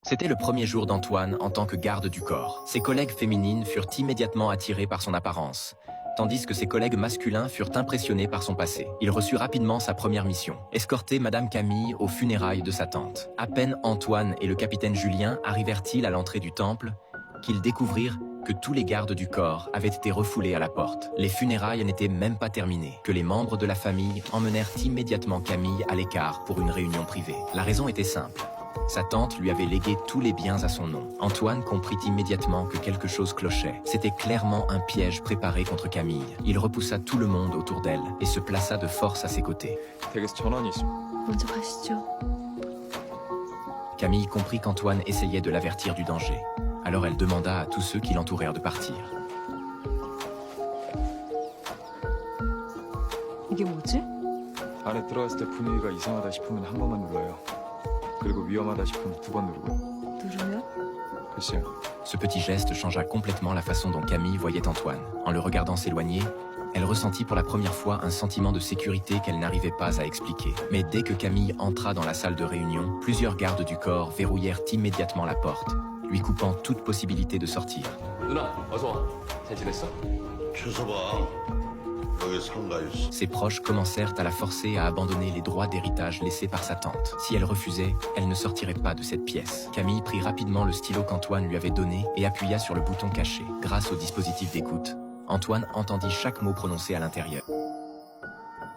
C'était le premier jour d'Antoine en tant que garde du corps. Ses collègues féminines furent immédiatement attirées par son apparence, tandis que ses collègues masculins furent impressionnés par son passé. Il reçut rapidement sa première mission, escorter Madame Camille aux funérailles de sa tante. À peine Antoine et le capitaine Julien arrivèrent-ils à l'entrée du temple, qu'ils découvrirent que tous les gardes du corps avaient été refoulés à la porte. Les funérailles n'étaient même pas terminées, que les membres de la famille emmenèrent immédiatement Camille à l'écart pour une réunion privée. La raison était simple. Sa tante lui avait légué tous les biens à son nom. Antoine comprit immédiatement que quelque chose clochait. C'était clairement un piège préparé contre Camille. Il repoussa tout le monde autour d'elle et se plaça de force à ses côtés. 먼저 가시죠. Camille comprit qu'Antoine essayait de l'avertir du danger. Alors elle demanda à tous ceux qui l'entourèrent de partir. 이게 뭐지? 안에 들어갔을 때 분위기가 이상하다 싶으면 한 번만 눌러요. 그리고 위험하다 싶으면 두 번 누르고. 누르면? 글쎄요. Ce petit geste changea complètement la façon dont Camille voyait Antoine. En le regardant s'éloigner, elle ressentit pour la première fois un sentiment de sécurité qu'elle n'arrivait pas à expliquer. Mais dès que Camille entra dans la salle de réunion, plusieurs gardes du corps verrouillèrent immédiatement la porte, lui coupant toute possibilité de sortir. 누나, 어서 와. 잘 지냈어? 최서방, 여기 상가였어. Ses proches commencèrent à la forcer à abandonner les droits d'héritage laissés par sa tante. Si elle refusait, elle ne sortirait pas de cette pièce. Camille prit rapidement le stylo qu'Antoine lui avait donné et appuya sur le bouton caché. Grâce au dispositif d'écoute, Antoine entendit chaque mot prononcé à l'intérieur.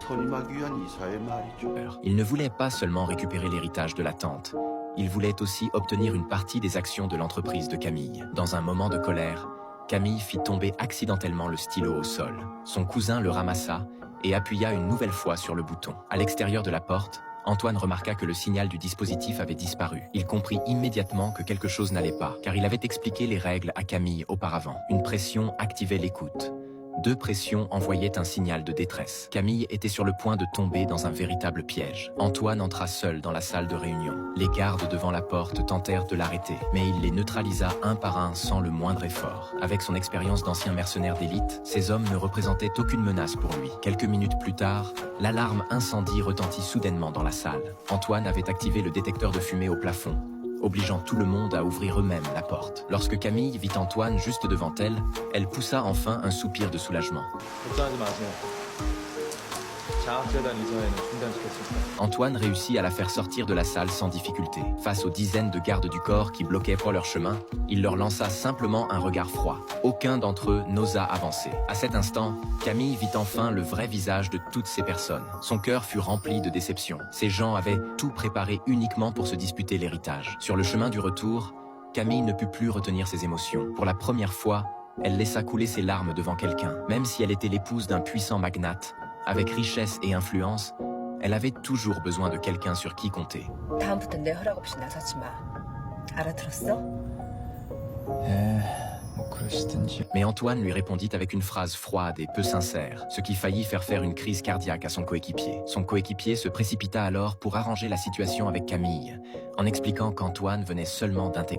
선임하기 위한 이사의 말이죠. Il ne voulait pas seulement récupérer l'héritage de la tante, il voulait aussi obtenir une partie des actions de l'entreprise de Camille. Dans un moment de colère, Camille fit tomber accidentellement le stylo au sol. Son cousin le ramassa et appuya une nouvelle fois sur le bouton. À l'extérieur de la porte, Antoine remarqua que le signal du dispositif avait disparu. Il comprit immédiatement que quelque chose n'allait pas, car il avait expliqué les règles à Camille auparavant. Une pression activait l'écoute. Deux pressions envoyaient un signal de détresse. Camille était sur le point de tomber dans un véritable piège. Antoine entra seul dans la salle de réunion. Les gardes devant la porte tentèrent de l'arrêter, mais il les neutralisa un par un sans le moindre effort. Avec son expérience d'ancien mercenaire d'élite, ces hommes ne représentaient aucune menace pour lui. Quelques minutes plus tard, l'alarme incendie retentit soudainement dans la salle. Antoine avait activé le détecteur de fumée au plafond, obligeant tout le monde à ouvrir eux-mêmes la porte. Lorsque Camille vit Antoine juste devant elle, elle poussa enfin un soupir de soulagement. 걱정하지 마세요. 장학재단 이사회는 중단시켰습니다. Antoine réussit à la faire sortir de la salle sans difficulté. Face aux dizaines de gardes du corps qui bloquaient pour leur chemin, il leur lança simplement un regard froid. Aucun d'entre eux n'osa avancer. À cet instant, Camille vit enfin le vrai visage de toutes ces personnes. Son cœur fut rempli de déception. Ces gens avaient tout préparé uniquement pour se disputer l'héritage. Sur le chemin du retour, Camille ne put plus retenir ses émotions. Pour la première fois, elle laissa couler ses larmes devant quelqu'un. Même si elle était l'épouse d'un puissant magnate, avec richesse et influence, elle avait toujours besoin de quelqu'un sur qui compter. 다음부턴 내 허락 없이 나서지 마. 알아들었어? 뭐 그러시든지. Mais Antoine lui répondit avec une phrase froide et peu sincère, ce qui faillit faire faire une crise cardiaque à son coéquipier. Son coéquipier se précipita alors pour arranger la situation avec Camille, en expliquant qu'Antoine venait seulement d'intégrer